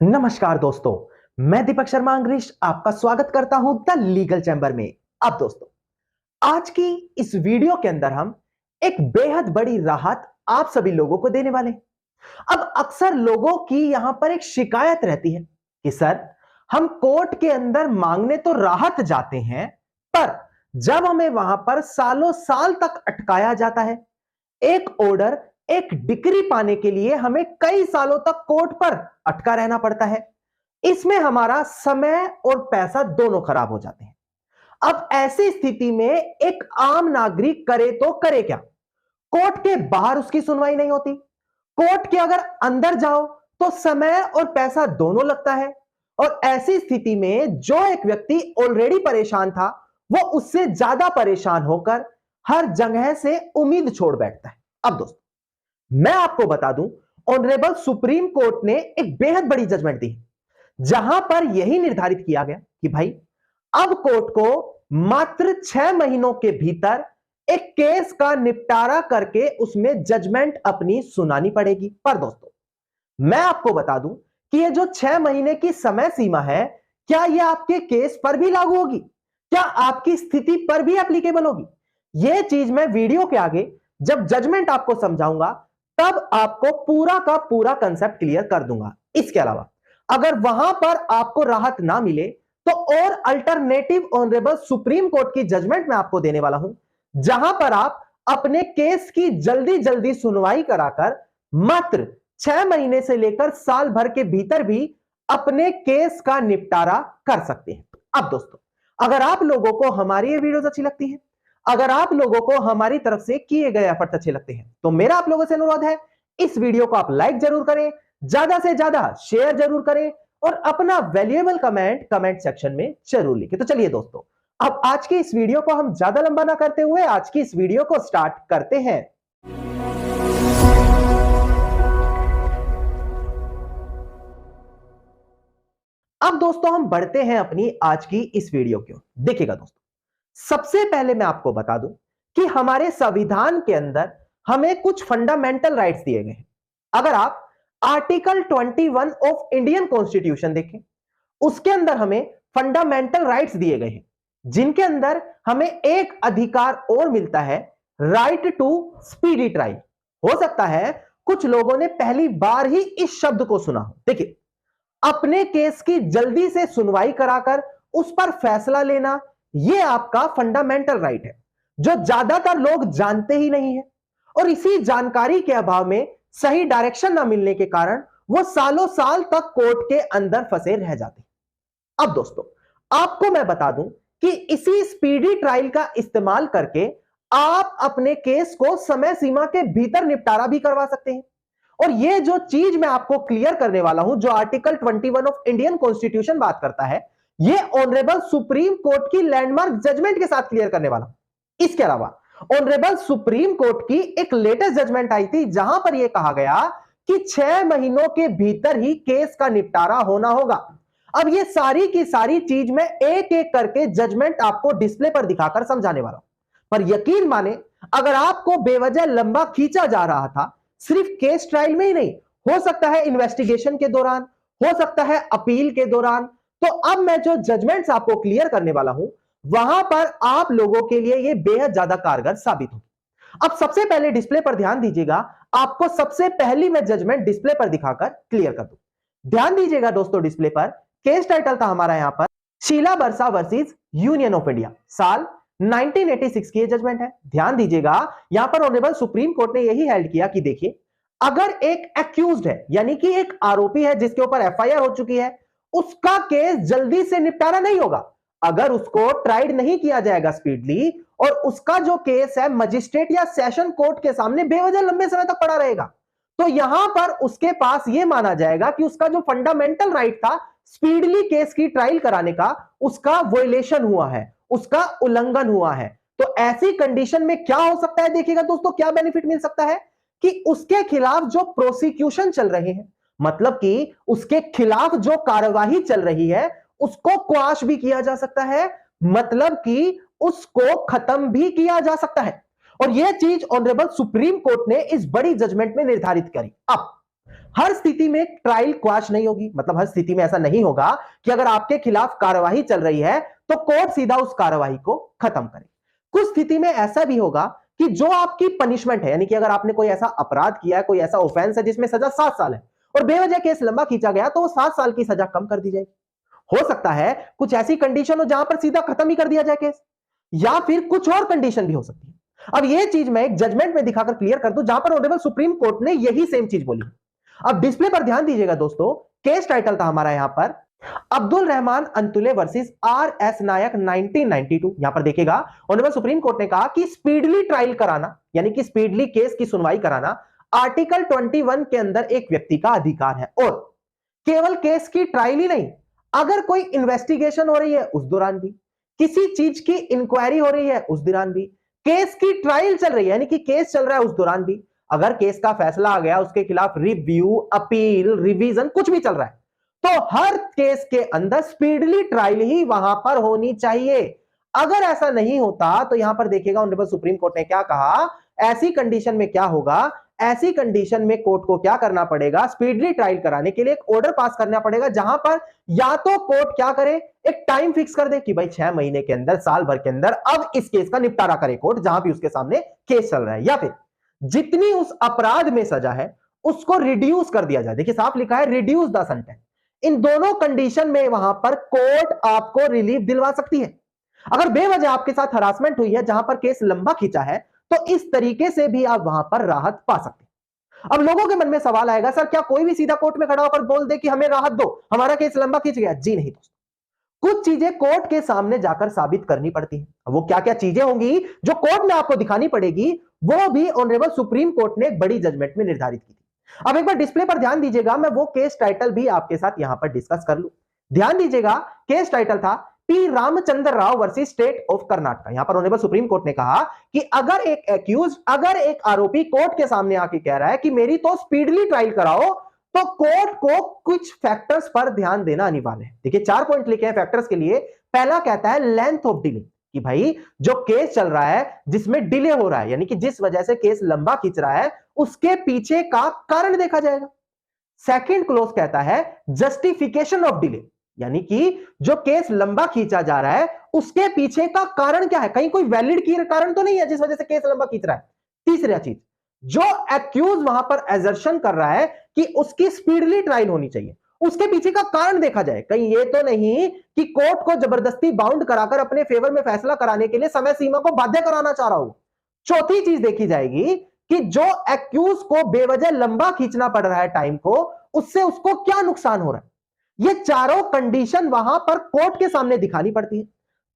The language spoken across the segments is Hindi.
नमस्कार दोस्तों, मैं दीपक शर्मा अंग्रेज आपका स्वागत करता हूं द लीगल चैम्बर में। अब दोस्तों, आज की इस वीडियो के अंदर हम एक बेहद बड़ी राहत आप सभी लोगों को देने वाले हैं। अब अक्सर लोगों की यहां पर एक शिकायत रहती है कि सर, हम कोर्ट के अंदर मांगने तो राहत जाते हैं, पर जब हमें वहां पर सालों साल तक अटकाया जाता है, एक ऑर्डर, एक डिक्री पाने के लिए हमें कई सालों तक कोर्ट पर अटका रहना पड़ता है। इसमें हमारा समय और पैसा दोनों खराब हो जाते हैं। अब ऐसी स्थिति में एक आम नागरिक करे तो करे क्या? कोर्ट के बाहर उसकी सुनवाई नहीं होती, कोर्ट के अगर अंदर जाओ तो समय और पैसा दोनों लगता है, और ऐसी स्थिति में जो एक व्यक्ति ऑलरेडी परेशान था, वो उससे ज्यादा परेशान होकर हर जगह से उम्मीद छोड़ बैठता है। अब दोस्तों, मैं आपको बता दूं, ऑनरेबल सुप्रीम कोर्ट ने एक बेहद बड़ी जजमेंट दी, जहां पर यही निर्धारित किया गया कि भाई, अब कोर्ट को मात्र 6 महीनों के भीतर एक केस का निपटारा करके उसमें जजमेंट अपनी सुनानी पड़ेगी। पर दोस्तों, मैं आपको बता दूं कि ये जो 6 महीने की समय सीमा है, क्या यह आपके केस पर भी लागू होगी? क्या आपकी स्थिति पर भी एप्लीकेबल होगी? यह चीज मैं वीडियो के आगे जब जजमेंट आपको समझाऊंगा, तब आपको पूरा का पूरा कंसेप्ट क्लियर कर दूंगा। इसके अलावा अगर वहां पर आपको राहत ना मिले, तो और अल्टरनेटिव ऑनरेबल सुप्रीम कोर्ट की जजमेंट मैं आपको देने वाला हूं, जहां पर आप अपने केस की जल्दी जल्दी सुनवाई कराकर मात्र 6 महीने से लेकर साल भर के भीतर भी अपने केस का निपटारा कर सकते हैं। अब दोस्तों, अगर आप लोगों को हमारी ये वीडियोस अच्छी लगती है, अगर आप लोगों को हमारी तरफ से किए गए एफर्ट अच्छे लगते हैं, तो मेरा आप लोगों से अनुरोध है, इस वीडियो को आप लाइक जरूर करें, ज्यादा से ज्यादा शेयर जरूर करें, और अपना वैल्यूएबल कमेंट सेक्शन में जरूर लिखें। तो चलिए दोस्तों, अब आज की इस वीडियो को हम ज्यादा लंबा ना करते हुए आज की इस वीडियो को स्टार्ट करते हैं। अब दोस्तों, हम बढ़ते हैं अपनी आज की इस वीडियो की ओर। देखिएगा दोस्तों, सबसे पहले मैं आपको बता दूं कि हमारे संविधान के अंदर हमें कुछ फंडामेंटल राइट्स दिए गए हैं। अगर आप आर्टिकल 21 ऑफ इंडियन कॉन्स्टिट्यूशन देखें, उसके अंदर हमें फंडामेंटल राइट्स दिए गए हैं, जिनके अंदर हमें एक अधिकार और मिलता है, राइट टू स्पीडी ट्रायल। हो सकता है कुछ लोगों ने पहली बार ही इस शब्द को सुना हो। देखिए, अपने केस की जल्दी से सुनवाई कराकर उस पर फैसला लेना, यह आपका फंडामेंटल राइट है, जो ज्यादातर लोग जानते ही नहीं है, और इसी जानकारी के अभाव में सही डायरेक्शन ना मिलने के कारण वो सालों साल तक कोर्ट के अंदर फंसे रह जाते हैं। अब दोस्तों, आपको मैं बता दूं कि इसी स्पीडी ट्रायल का इस्तेमाल करके आप अपने केस को समय सीमा के भीतर निपटारा भी करवा सकते हैं। और ये जो चीज मैं आपको क्लियर करने वाला हूं, जो आर्टिकल 21 ऑफ इंडियन कॉन्स्टिट्यूशन बात करता है, ये ऑनरेबल सुप्रीम कोर्ट की लैंडमार्क जजमेंट के साथ क्लियर करने वाला हूं। इसके अलावा ऑनरेबल सुप्रीम कोर्ट की एक लेटेस्ट जजमेंट आई थी, जहां पर यह कहा गया कि 6 महीनों के भीतर ही केस का निपटारा होना होगा। अब ये सारी की सारी चीज मैं एक एक करके जजमेंट आपको डिस्प्ले पर दिखाकर समझाने वाला हूं। पर यकीन माने, अगर आपको बेवजह लंबा खींचा जा रहा था, सिर्फ केस ट्रायल में ही नहीं, हो सकता है इन्वेस्टिगेशन के दौरान, हो सकता है अपील के दौरान, तो अब मैं जो जजमेंट्स आपको क्लियर करने वाला हूं, वहां पर आप लोगों के लिए यह बेहद ज्यादा कारगर साबित होगी। अब सबसे पहले डिस्प्ले पर ध्यान दीजिएगा, आपको सबसे पहली मैं जजमेंट डिस्प्ले पर दिखाकर क्लियर कर दूं। ध्यान दीजिएगा दोस्तों, डिस्प्ले पर केस टाइटल था हमारा यहां पर शीला बरसा वर्सेस यूनियन ऑफ इंडिया, साल 1986 की जजमेंट है। ध्यान दीजिएगा, यहां पर ऑनरेबल सुप्रीम कोर्ट ने यही हेल्ड किया कि देखिए, अगर एक एक्यूज्ड है, यानी कि एक आरोपी है जिसके ऊपर एफआईआर हो चुकी है, उसका केस जल्दी से निपटारा नहीं होगा अगर उसको ट्राइड नहीं किया जाएगा स्पीडली, और उसका जो केस है मजिस्ट्रेट या सेशन कोर्ट के सामने बेवजह लंबे समय तक पड़ा रहेगा, तो यहां पर उसके पास यह माना जाएगा कि उसका जो फंडामेंटल राइट था स्पीडली केस की ट्रायल कराने का, उसका वोलेशन हुआ है, उसका उल्लंघन हुआ है। तो ऐसी कंडीशन में क्या हो सकता है, देखिएगा दोस्तों, क्या बेनिफिट मिल सकता है कि उसके खिलाफ जो प्रोसिक्यूशन चल रहे हैं, मतलब कि उसके खिलाफ जो कार्यवाही चल रही है, उसको क्वाश भी किया जा सकता है, मतलब कि उसको खत्म भी किया जा सकता है। और यह चीज ऑनरेबल सुप्रीम कोर्ट ने इस बड़ी जजमेंट में निर्धारित करी। अब हर स्थिति में ट्रायल क्वाश नहीं होगी, मतलब हर स्थिति में ऐसा नहीं होगा कि अगर आपके खिलाफ कार्यवाही चल रही है तो कोर्ट सीधा उस कार्यवाही को खत्म करे। कुछ स्थिति में ऐसा भी होगा कि जो आपकी पनिशमेंट है, यानी कि अगर आपने कोई ऐसा अपराध किया है, कोई ऐसा ऑफेंस है जिसमें सजा 7 साल है और बेवजह केस लंबा खींचा गया, तो वो 7 साल की सजा कम कर दी जाएगी। हो सकता है कुछ ऐसी कंडीशन हो जहां पर सीधा खत्म ही कर दिया जाए केस, या फिर कुछ और कंडीशन भी हो सकती है। अब ये चीज मैं एक जजमेंट में दिखाकर क्लियर कर दूं, जहां पर ऑनरेबल सुप्रीम कोर्ट ने यही सेम चीज बोली। अब डिस्प्ले पर ध्यान दीजिएगा दोस्तों, केस टाइटल था हमारा यहां पर Abdul Rahman Antulay versus R S Nayak 1992। यहां पर देखिएगा ऑनरेबल सुप्रीम कोर्ट ने कहा कि स्पीडली ट्रायल कराना, यानी कि स्पीडली केस की सुनवाई कराना आर्टिकल 21 के अंदर एक व्यक्ति का अधिकार है, और केवल केस की ट्रायल ही नहीं, अगर कोई इन्वेस्टिगेशन हो रही है उस दौरान भी, किसी चीज की इंक्वायरी हो रही है उस दौरान भी, केस की ट्रायल चल रही है यानी कि केस चल रहा है उस दौरान भी, अगर केस का फैसला आ गया उसके खिलाफ रिव्यू, अपील, रिवीजन कुछ भी चल रहा है, तो हर केस के अंदर स्पीडली ट्रायल ही वहां पर होनी चाहिए। अगर ऐसा नहीं होता तो यहां पर देखिएगा ऑनरेबल सुप्रीम कोर्ट ने क्या कहा, ऐसी कंडीशन में क्या होगा, ऐसी कंडीशन में कोर्ट को क्या करना पड़ेगा, स्पीडली ट्रायल कराने के लिए एक ऑर्डर पास करना पड़ेगा, जहां पर या तो कोर्ट क्या करे, एक टाइम फिक्स कर दे कि भाई 6 महीने के अंदर, साल भर के अंदर अब इस केस का निपटारा करे कोर्ट जहां भी उसके सामने केस चल रहा है, या फिर जितनी उस अपराध में सजा है उसको रिड्यूस कर दिया जाए। देखिए साफ लिखा है रिड्यूस द सेंटेंस। इन दोनों कंडीशन में वहां पर कोर्ट आपको रिलीफ दिलवा सकती है। अगर बेवजह आपके साथ हरासमेंट हुई है जहां पर केस लंबा खींचा है, तो इस तरीके से भी आप वहां पर राहत पा सकते हैं। अब लोगों के मन में सवाल आएगा, सर क्या कोई भी सीधा कोर्ट में खड़ा होकर बोल दे कि हमें राहत दो, हमारा केस लंबा खींच गया? जी नहीं दोस्तों, कुछ चीजें कोर्ट के सामने जाकर साबित करनी पड़ती है। वो क्या क्या चीजें होंगी जो कोर्ट में आपको दिखानी पड़ेगी, वो भी ऑनरेबल सुप्रीम कोर्ट ने एक बड़ी जजमेंट में निर्धारित की थी। अब एक बार डिस्प्ले पर ध्यान दीजिएगा, मैं वो केस टाइटल भी आपके साथ यहां पर डिस्कस कर लूं। ध्यान दीजिएगा, केस टाइटल था P Ramchandra Rao versus state of Karnataka. यहां पर ऑनरेबल सुप्रीम कोर्ट ने कहा कि अगर एक एक्यूज, अगर एक आरोपी कोर्ट के सामने आके कह रहा है कि मेरी तो स्पीडली ट्रायल कराओ, तो कोर्ट को कुछ फैक्टर्स पर ध्यान देना अनिवार्य है। देखिए 4 पॉइंट लिखे हैं फैक्टर्स के लिए। पहला कहता है लेंथ ऑफ डिले, कि भाई जो केस चल रहा है जिसमें डिले हो रहा है, यानी कि जिस वजह से केस लंबा खींच रहा है, उसके पीछे का कारण देखा जाएगा। सेकंड क्लोज कहता है जस्टिफिकेशन ऑफ डिले, यानी कि जो केस लंबा खींचा जा रहा है उसके पीछे का कारण क्या है, कहीं कोई वैलिड कारण तो नहीं है जिस वजह से केस लंबा खींच रहा है। तीसरा चीज, जो एक्यूज वहां पर एजर्शन कर रहा है कि उसकी स्पीडली ट्रायल होनी चाहिए, उसके पीछे का कारण देखा जाए, कहीं ये तो नहीं कि कोर्ट को जबरदस्ती बाउंड कराकर अपने फेवर में फैसला कराने के लिए समय सीमा को बाध्य कराना चाह रहा हो। चौथी चीज देखी जाएगी कि जो एक्यूज को बेवजह लंबा खींचना पड़ रहा है टाइम को, उससे उसको क्या नुकसान हो रहा है। ये चारों कंडीशन वहां पर कोर्ट के सामने दिखानी पड़ती है।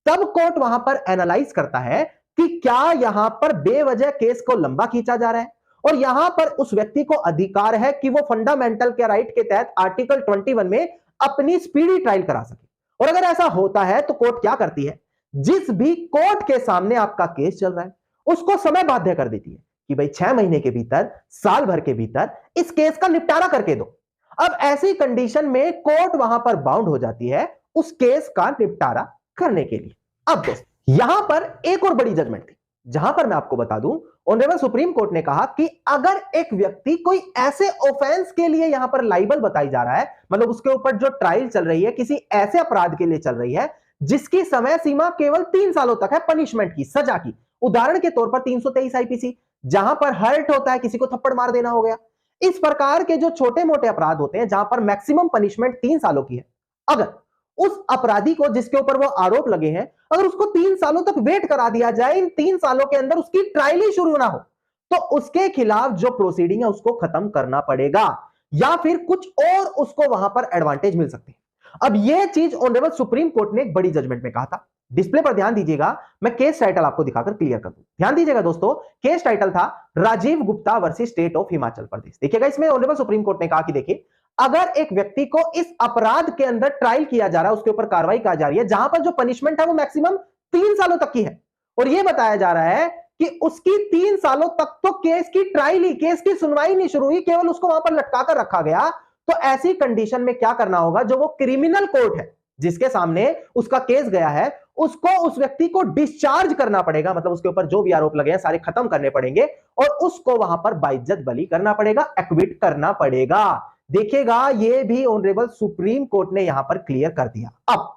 तब कोर्ट वहां पर एनालाइज करता है कि क्या यहां पर बेवजह केस को लंबा खींचा जा रहा है और यहां पर उस व्यक्ति को अधिकार है कि वो फंडामेंटल के राइट के तहत आर्टिकल 21 में अपनी स्पीडी ट्रायल करा सके। और अगर ऐसा होता है तो कोर्ट क्या करती है, जिस भी कोर्ट के सामने आपका केस चल रहा है उसको समय बाध्य कर देती है कि भाई 6 महीने के भीतर, साल भर के भीतर इस केस का निपटारा करके दो। अब ऐसी कंडीशन में कोर्ट वहां पर बाउंड हो जाती है उस केस का निपटारा करने के लिए। अब दोस्तों यहां पर एक और बड़ी जजमेंट थी, जहां पर मैं आपको बता दूं ऑनरेबल सुप्रीम कोर्ट ने कहा कि अगर एक व्यक्ति कोई ऐसे ऑफेंस के लिए यहां पर लाइबल बताई जा रहा है, मतलब उसके ऊपर जो ट्रायल चल रही है किसी ऐसे अपराध के लिए चल रही है जिसकी समय सीमा केवल 3 सालों तक है पनिशमेंट की, सजा की, उदाहरण के तौर पर 323 आईपीसी, जहां पर हर्ट होता है, किसी को थप्पड़ मार देना हो गया, इस प्रकार के जो छोटे मोटे अपराध होते हैं जहां पर मैक्सिमम पनिशमेंट 3 सालों की है, अगर उस अपराधी को जिसके ऊपर वो आरोप लगे हैं, अगर उसको 3 सालों तक वेट करा दिया जाए, इन 3 सालों के अंदर उसकी ट्रायल ही शुरू ना हो, तो उसके खिलाफ जो प्रोसीडिंग है उसको खत्म करना पड़ेगा, या फिर कुछ और उसको वहां पर एडवांटेज मिल सकते हैं। अब यह चीज ऑनरेबल सुप्रीम कोर्ट ने एक बड़ी जजमेंट में कहा था। डिस्प्ले पर ध्यान दीजिएगा, मैं केस टाइटल आपको दिखाकर क्लियर कर दूं। ध्यान दीजिएगा दोस्तों, केस टाइटल था Rajiv Gupta versus state of Himachal Pradesh. देखिएगा इसमें ऑनरेबल सुप्रीम कोर्ट ने कहा कि देखिए अगर एक व्यक्ति को इस अपराध के अंदर ट्रायल किया जा रहा है, उसके ऊपर कार्रवाई की जा रही है, जहां पर जो पनिशमेंट है वो मैक्सिमम 3 सालों तक की है, और यह बताया जा रहा है कि उसकी 3 सालों तक तो केस की ट्रायल ही, केस की सुनवाई नहीं शुरू हुई, केवल उसको वहां पर लटका कर रखा गया, तो ऐसी कंडीशन में क्या करना होगा, जो वो क्रिमिनल कोर्ट है जिसके सामने उसका केस गया है, उसको उस व्यक्ति को डिस्चार्ज करना पड़ेगा, मतलब उसके ऊपर जो भी आरोप लगे हैं सारे खत्म करने पड़ेंगे और उसको वहां पर बाइज्जत बरी करना पड़ेगा, एक्विट करना पड़ेगा। देखिएगा ये भी ऑनरेबल सुप्रीम कोर्ट ने यहां पर क्लियर कर दिया। अब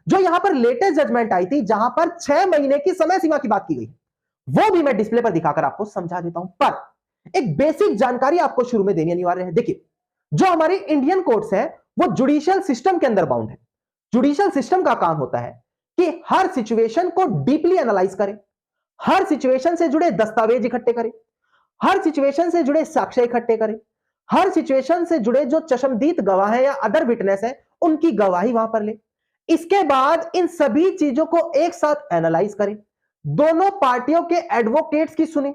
जो यहां पर लेटेस्ट जजमेंट आई थी जहां पर 6 महीने की समय सीमा की बात की गई, वो भी मैं डिस्प्ले पर दिखाकर आपको समझा देता हूं, पर एक बेसिक जानकारी आपको शुरू में देनी अनिवार्य है। देखिए जो हमारी इंडियन कोर्ट्स हैं वो जुडिशियल सिस्टम के अंदर बाउंड है। जुडिशियल सिस्टम का काम होता है कि हर सिचुएशन को डीपली एनालाइज करे, हर सिचुएशन से जुड़े दस्तावेज इकट्ठे करे, हर सिचुएशन से जुड़े साक्ष्य इकट्ठे करे, हर सिचुएशन से जुड़े जो चश्मदीद गवाह है या अदर विटनेस है उनकी गवाही वहां पर ले। इसके बाद इन सभी चीजों को एक साथ एनालाइज करें, दोनों पार्टियों के एडवोकेट्स की सुने,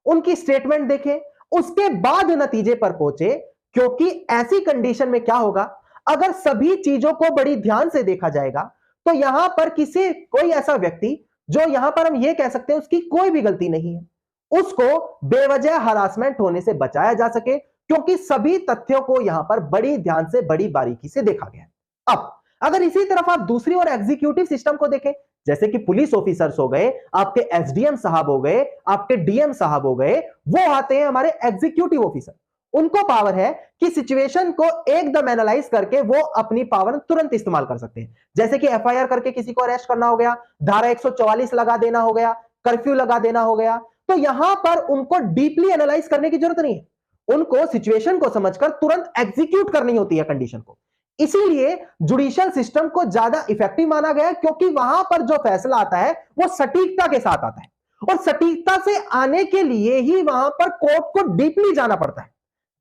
उनकी स्टेटमेंट देखें, उसके बाद नतीजे पर पहुंचे। क्योंकि ऐसी कंडीशन में क्या होगा, अगर सभी चीजों को बड़ी ध्यान से देखा जाएगा तो यहां पर कोई ऐसा व्यक्ति जो यहां पर हम यह कह सकते हैं उसकी कोई भी गलती नहीं है, उसको बेवजह हरासमेंट होने से बचाया जा सके, क्योंकि सभी तथ्यों को यहां पर बड़ी ध्यान से बड़ी बारीकी से देखा गया। अब अगर इसी तरफ आप दूसरी ओर एग्जीक्यूटिव सिस्टम को देखें, जैसे कि पुलिस ऑफिसर्स हो गए, आपके एसडीएम साहब हो गए, आपके डीएम साहब हो गए, वो आते हैं हमारे एग्जीक्यूटिव ऑफिसर। उनको पावर है कि सिचुएशन को एकदम एनालाइज करके वो अपनी पावर तुरंत इस्तेमाल कर सकते हैं। जैसे कि एफआईआर करके किसी को अरेस्ट करना हो गया, धारा 144 लगा देना हो गया, कर्फ्यू लगा देना हो गया, तो यहां पर उनको डीपली एनालाइज करने की जरूरत नहीं है, उनको सिचुएशन को समझकर तुरंत एग्जीक्यूट करनी होती है कंडीशन को। इसीलिए जुडिशियल सिस्टम को ज्यादा इफेक्टिव माना गया, क्योंकि वहां पर जो फैसला आता है वो सटीकता के साथ आता है, और सटीकता से आने के लिए ही वहां पर कोर्ट को डीपली जाना पड़ता है,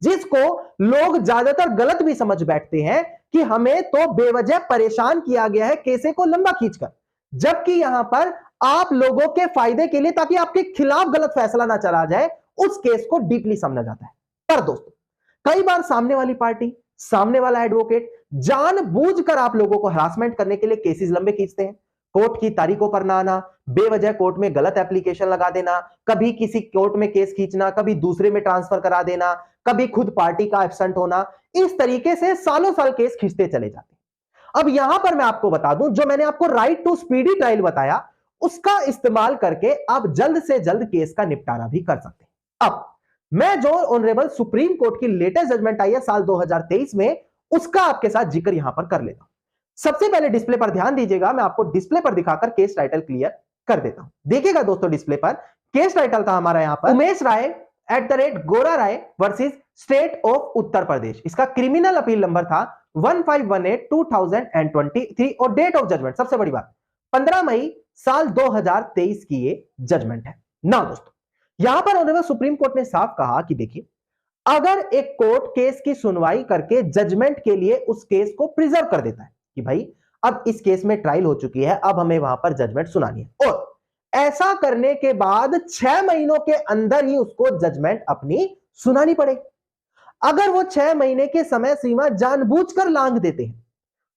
जिसको लोग ज्यादातर गलत भी समझ बैठते हैं कि हमें तो बेवजह परेशान किया गया है केसे को लंबा खींचकर, जबकि यहां पर आप लोगों के फायदे के लिए, ताकि आपके खिलाफ गलत फैसला ना चला जाए, उस केस को डीपली समझा जाता है। पर दोस्तों कई बार सामने वाली पार्टी, सामने वाला एडवोकेट जानबूझकर आप लोगों को हरासमेंट करने के लिए केसेस लंबे खींचते हैं। कोर्ट की तारीखों पर ना आना, बेवजह कोर्ट में गलत एप्लीकेशन लगा देना, कभी किसी कोर्ट में केस खींचना, कभी दूसरे में ट्रांसफर करा देना, कभी खुद पार्टी का एब्सेंट होना, इस तरीके से सालों साल केस खींचते चले जाते हैं। अब यहां पर मैं आपको बता दूं, जो मैंने आपको राइट टू स्पीडी ट्रायल बताया, उसका इस्तेमाल करके आप जल्द से जल्द केस का निपटारा भी कर सकते हैं। अब मैं जो ऑनरेबल सुप्रीम कोर्ट की लेटेस्ट जजमेंट आई है साल 2023 में, उसका आपके साथ जिक्र यहां पर कर लेता हूं। सबसे पहले डिस्प्ले पर ध्यान दीजिएगा, मैं आपको डिस्प्ले पर दिखाकर केस टाइटल क्लियर कर देता हूं। देखिएगा दोस्तों डिस्प्ले पर केस टाइटल था हमारा यहां पर उमेश राय @ गोरा राय versus state of Uttar Pradesh. इसका क्रिमिनल अपील नंबर था 1518/2023 और डेट ऑफ जजमेंट, सबसे बड़ी बात 15 मई साल 2023 की ये जजमेंट है ना दोस्तों। यहां पर ऑनरेबल सुप्रीम कोर्ट ने साफ कहा कि देखिए, अगर एक कोर्ट केस की सुनवाई करके जजमेंट के लिए उस केस को प्रिजर्व कर देता है कि भाई अब इस केस में ट्रायल हो चुकी है, अब हमें वहां पर जजमेंट सुनानी है, और ऐसा करने के बाद 6 महीनों के अंदर ही उसको जजमेंट अपनी सुनानी पड़ेगी। अगर वो 6 महीने के समय सीमा जानबूझकर लांघ देते हैं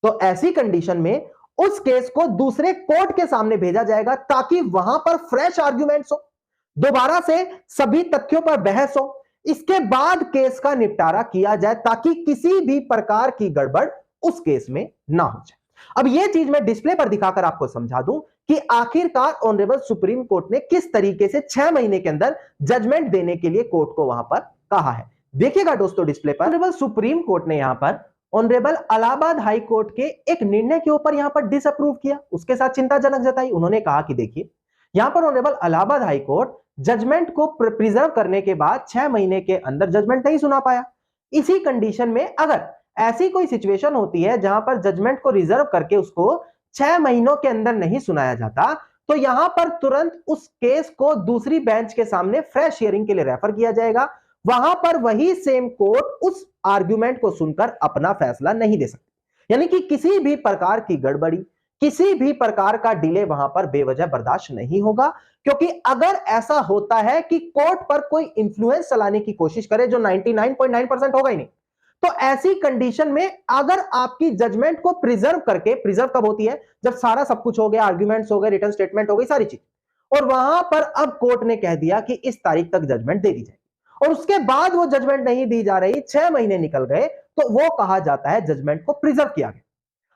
तो ऐसी कंडीशन में उस केस को दूसरे कोर्ट के सामने भेजा जाएगा, ताकि वहां पर फ्रेश आर्ग्यूमेंट्स हो, दोबारा से सभी तथ्यों पर बहस हो, इसके बाद केस का निपटारा किया जाए, ताकि किसी भी प्रकार की गड़बड़ उस केस में ना हो जाए। अब यह चीज मैं डिस्प्ले पर दिखाकर आपको समझा दूं कि आखिरकार ऑनरेबल सुप्रीम कोर्ट ने किस तरीके से 6 महीने के अंदर जजमेंट देने के लिए कोर्ट को वहां पर कहा है। देखिएगा दोस्तों डिस्प्ले पर ऑनरेबल सुप्रीम कोर्ट ने यहां पर ऑनरेबल इलाहाबाद हाई कोर्ट के एक निर्णय के ऊपर यहां पर डिसअप्रूव किया, उसके साथ चिंताजनक जताई। उन्होंने कहा कि देखिए, यहां पर honourable Allahabad high court judgment को प्रिजर्व करने के बाद 6 महीने के अंदर जजमेंट नहीं सुना पाया। इसी कंडीशन में अगर ऐसी कोई सिचुएशन होती है जहां पर जजमेंट को रिजर्व करके उसको 6 महीनों के अंदर नहीं सुनाया जाता, तो यहां पर तुरंत उस केस को दूसरी बेंच के सामने फ्रेश हियरिंग के लिए रेफर किया जाएगा। वहां पर वही सेम कोर्ट उस आर्ग्यूमेंट को सुनकर अपना फैसला नहीं दे सकती, यानी कि किसी भी प्रकार की गड़बड़ी, किसी भी प्रकार का डिले वहां पर बेवजह बर्दाश्त नहीं होगा। क्योंकि अगर ऐसा होता है कि कोर्ट पर कोई इंफ्लुएंस चलाने की कोशिश करे, जो 99.9% होगा ही नहीं, तो ऐसी कंडीशन में अगर आपकी जजमेंट को प्रिजर्व करके, प्रिजर्व कब होती है, जब सारा सब कुछ हो गया, आर्ग्यूमेंट्स हो गए, रिटर्न स्टेटमेंट हो गई, सारी चीज, और वहां पर अब कोर्ट ने कह दिया कि इस तारीख तक जजमेंट दे दी जाए, और उसके बाद वो जजमेंट नहीं दी जा रही, 6 महीने निकल गए, तो वो कहा जाता है जजमेंट को प्रिजर्व किया गया।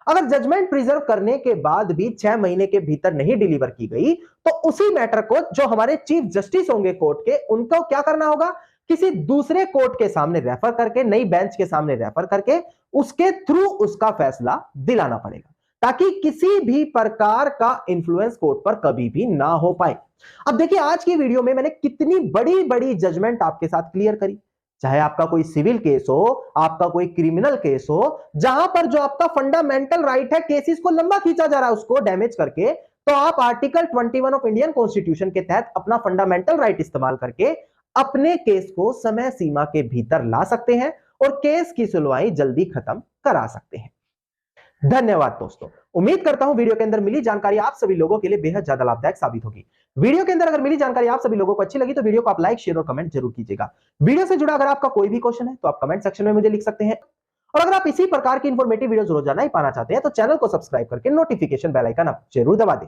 अगर जजमेंट प्रिजर्व करने के बाद भी 6 महीने के भीतर नहीं डिलीवर की गई तो उसी मैटर को जो हमारे चीफ जस्टिस होंगे कोर्ट के, उनको क्या करना होगा, किसी दूसरे कोर्ट के सामने रेफर करके, नई बेंच के सामने रेफर करके उसके थ्रू उसका फैसला दिलाना पड़ेगा, ताकि किसी भी प्रकार का इंफ्लुएंस कोर्ट पर कभी भी ना हो पाए। अब देखिए, आज की वीडियो में मैंने कितनी बड़ी बड़ी जजमेंट आपके साथ क्लियर करी, चाहे आपका कोई सिविल केस हो, आपका कोई क्रिमिनल केस हो, जहां पर जो आपका फंडामेंटल राइट है, केसेस को लंबा खींचा जा रहा है उसको डैमेज करके, तो आप आर्टिकल 21 ऑफ इंडियन कॉन्स्टिट्यूशन के तहत अपना फंडामेंटल राइट इस्तेमाल करके अपने केस को समय सीमा के भीतर ला सकते हैं और केस की सुनवाई जल्दी खत्म करा सकते हैं। धन्यवाद दोस्तों। उम्मीद करता हूं वीडियो के अंदर मिली जानकारी आप सभी लोगों के लिए बेहद ज्यादा लाभदायक साबित होगी। वीडियो के अंदर अगर मिली जानकारी आप सभी लोगों को अच्छी लगी तो वीडियो को आप लाइक, शेयर और कमेंट जरूर कीजिएगा। वीडियो से जुड़ा अगर आपका कोई भी क्वेश्चन है तो आप कमेंट सेक्शन में मुझे लिख सकते हैं, और अगर आप इसी प्रकार की इंफॉर्मेटिव वीडियोस रोजाना ही पाना चाहते हैं तो चैनल को सब्सक्राइब करके नोटिफिकेशन बेल आइकन आप जरूर दबा दें।